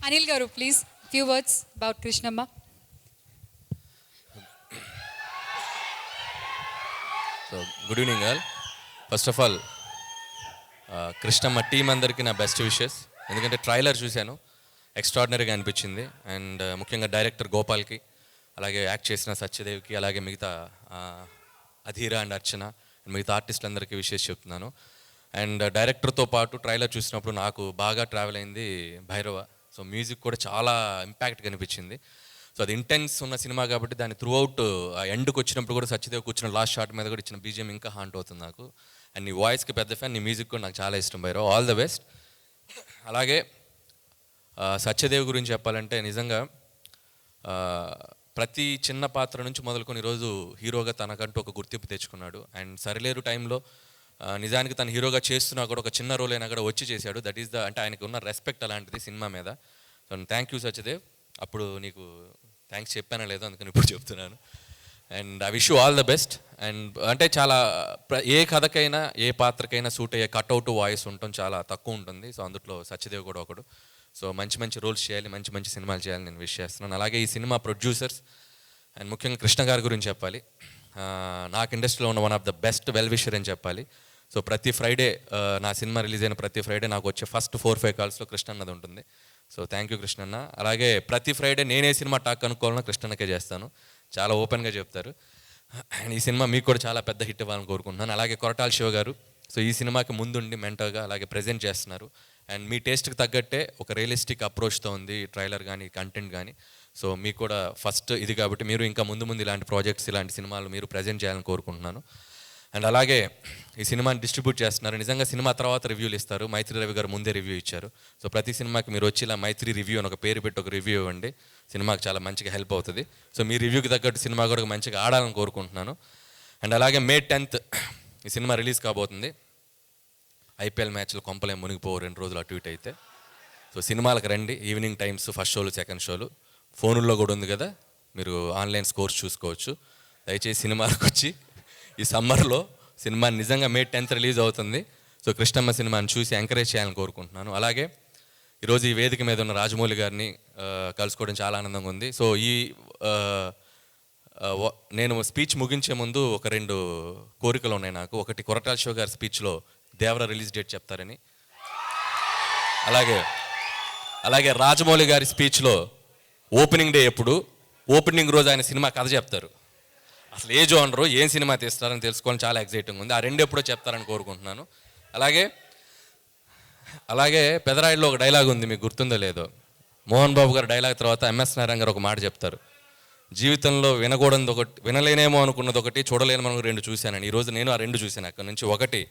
అనిల్ గారు please few words about Krishnamma. So good evening all. First of all Krishnamma team అందరికీ నా best wishes. ఎందుకంటే trailer చూశాను, ఎక్స్ట్రాడినరీగా అనిపించింది. అండ్ ముఖ్యంగా డైరెక్టర్ గోపాల్కి, అలాగే యాక్ట్ చేసిన సత్యదేవ్కి, అలాగే మిగతా అధీర అండ్ అర్చన అండ్ మిగతా ఆర్టిస్టులందరికీ విషెస్ చెప్తున్నాను. అండ్ డైరెక్టర్తో పాటు ట్రైలర్ చూసినప్పుడు నాకు బాగా ట్రావెల్ అయింది భైరవ. సో మ్యూజిక్ కూడా చాలా ఇంపాక్ట్గా అనిపించింది. సో అది ఇంటెన్స్ ఉన్న సినిమా కాబట్టి దాన్ని త్రూ అవుట్ ఆ ఎండ్కి వచ్చినప్పుడు కూడా సత్యదేవ్ కూర్చున్న లాస్ట్ షాట్ మీద కూడా ఇచ్చిన బీజిఎం ఇంకా హాంట్ అవుతుంది నాకు. అండ్ నీ వాయిస్కి పెద్ద ఫ్యాన్, నీ మ్యూజిక్ కూడా నాకు చాలా ఇష్టం భైరవ. All the best. అలాగే సత్యదేవ్ గురించి చెప్పాలంటే నిజంగా ప్రతి చిన్న పాత్ర నుంచి మొదలుకొని ఈరోజు హీరోగా తనకంటూ ఒక గుర్తింపు తెచ్చుకున్నాడు. అండ్ సరిలేరు టైంలో నిజానికి తను హీరోగా చేస్తున్నా కూడా ఒక చిన్న రోల్ అయినా కూడా వచ్చి చేశాడు. దట్ ఈస్ ఆయనకి ఉన్న రెస్పెక్ట్ అలాంటిది సినిమా మీద. So thank you Satyadev. అప్పుడు నీకు థ్యాంక్స్ చెప్పానా లేదో అందుకని ఇప్పుడు చెప్తున్నాను. And I wish you all the best. And అంటే చాలా ఏ కథకైనా ఏ పాత్రకైనా సూట్ అయ్యే కట్అవుట్ వాయిస్ ఉండటం చాలా తక్కువ ఉంటుంది. సో అందులో సత్యదేవ్ కూడా ఒకడు. సో మంచి మంచి రోల్స్ చేయాలి, మంచి మంచి సినిమాలు చేయాలని నేను విష్ చేస్తున్నాను. అలాగే ఈ సినిమా ప్రొడ్యూసర్స్ అండ్ ముఖ్యంగా కృష్ణ గారి గురించి చెప్పాలి. నాకు ఇండస్ట్రీలో ఉన్న one of the best well wisher అని చెప్పాలి. సో ప్రతి ఫ్రైడే నా సినిమా రిలీజ్ అయిన ప్రతి ఫ్రైడే నాకు వచ్చే ఫస్ట్ 4-5 కాల్స్లో కృష్ణ అన్నది ఉంటుంది. సో థ్యాంక్ యూ కృష్ణన్న. అలాగే ప్రతి ఫ్రైడే నేనే సినిమా టాక్ అనుకోవాలన్నా కృష్ణన్నకే చేస్తాను, చాలా ఓపెన్గా చెప్తారు. అండ్ ఈ సినిమా మీకు కూడా చాలా పెద్ద హిట్ ఇవ్వాలని కోరుకుంటున్నాను. అలాగే కొరటాల శివ గారు, సో ఈ సినిమాకి ముందుండి మెంటర్గా అలాగే ప్రజెంట్ చేస్తున్నారు. అండ్ మీ టేస్ట్కి తగ్గట్టే ఒక రియలిస్టిక్ అప్రోచ్తో ఉంది ట్రైలర్ కానీ కంటెంట్ కానీ. సో మీకు కూడా ఫస్ట్ ఇది కాబట్టి మీరు ఇంకా ముందు ముందు ఇలాంటి ప్రాజెక్ట్స్ ఇలాంటి సినిమాలు మీరు ప్రజెంట్ చేయాలని కోరుకుంటున్నాను. అండ్ అలాగే ఈ సినిమాని డిస్ట్రిబ్యూట్ చేస్తున్నారు. నిజంగా సినిమా తర్వాత రివ్యూలు ఇస్తారు. మైత్రి రవి గారు ముందే రివ్యూ ఇచ్చారు. సో ప్రతి సినిమాకి మీరు వచ్చి ఇలా మైత్రి రివ్యూ అని ఒక పేరు పెట్టి ఒక రివ్యూ ఇవ్వండి, సినిమాకి చాలా మంచిగా హెల్ప్ అవుతుంది. సో మీ రివ్యూకి తగ్గట్టు సినిమా కూడా మంచిగా ఆడాలని కోరుకుంటున్నాను. అండ్ అలాగే May 10th ఈ సినిమా రిలీజ్ కాబోతుంది. IPL మ్యాచ్లు కొంపలేం మునిగిపోవు 2 రోజులు అటు ఇటు అయితే. సో సినిమాలకు రండి, ఈవినింగ్ టైమ్స్ ఫస్ట్ షోలు సెకండ్ షోలు ఫోనుల్లో కూడా ఉంది కదా, మీరు ఆన్లైన్ స్కోర్స్ చూసుకోవచ్చు. దయచేసి సినిమాలకు వచ్చి ఈ సమ్మర్లో సినిమా నిజంగా May 10th రిలీజ్ అవుతుంది. సో కృష్ణమ్మ సినిమాని చూసి ఎంకరేజ్ చేయాలని కోరుకుంటున్నాను. అలాగే ఈరోజు ఈ వేదిక మీద ఉన్న రాజమౌళి గారిని కలుసుకోవడం చాలా ఆనందంగా ఉంది. సో నేను స్పీచ్ ముగించే ముందు ఒక 2 కోరికలు ఉన్నాయి నాకు. ఒకటి, కొరటాల శివ గారి స్పీచ్లో దేవర రిలీజ్ డేట్ చెప్తారని. అలాగే రాజమౌళి గారి స్పీచ్లో ఓపెనింగ్ డే ఎప్పుడు, ఓపెనింగ్ రోజు ఆయన సినిమా కథ చెప్తారు. అసలు ఏ జోనరు ఏం సినిమా తీస్తారని తెలుసుకోవాలని చాలా ఎక్సైటింగ్ ఉంది. ఆ 2 ఎప్పుడో చెప్తారని కోరుకుంటున్నాను. అలాగే పెదరాయిలో ఒక డైలాగ్ ఉంది, మీకు గుర్తుందో లేదో. మోహన్ బాబు గారు డైలాగ్ తర్వాత MS నారాయణ గారు ఒక మాట చెప్తారు, జీవితంలో వినకూడదు ఒకటి, వినలేనేమో అనుకున్నది ఒకటి, చూడలేనేమో 2 చూశానని. ఈరోజు నేను ఆ 2 చూశాను. అక్కడి నుంచి ఒకటి,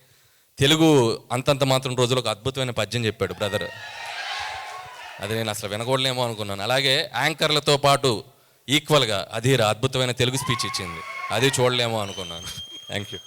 తెలుగు అంతంత మాత్రం రోజులు ఒక అద్భుతమైన పద్యం చెప్పాడు బ్రదర్, అది నేను అసలు వినకూడలేమో అనుకున్నాను. అలాగే యాంకర్లతో పాటు ఈక్వల్గా అధీర అద్భుతమైన తెలుగు స్పీచ్ ఇచ్చింది, అది చూడలేమో అనుకున్నాను. Thank you.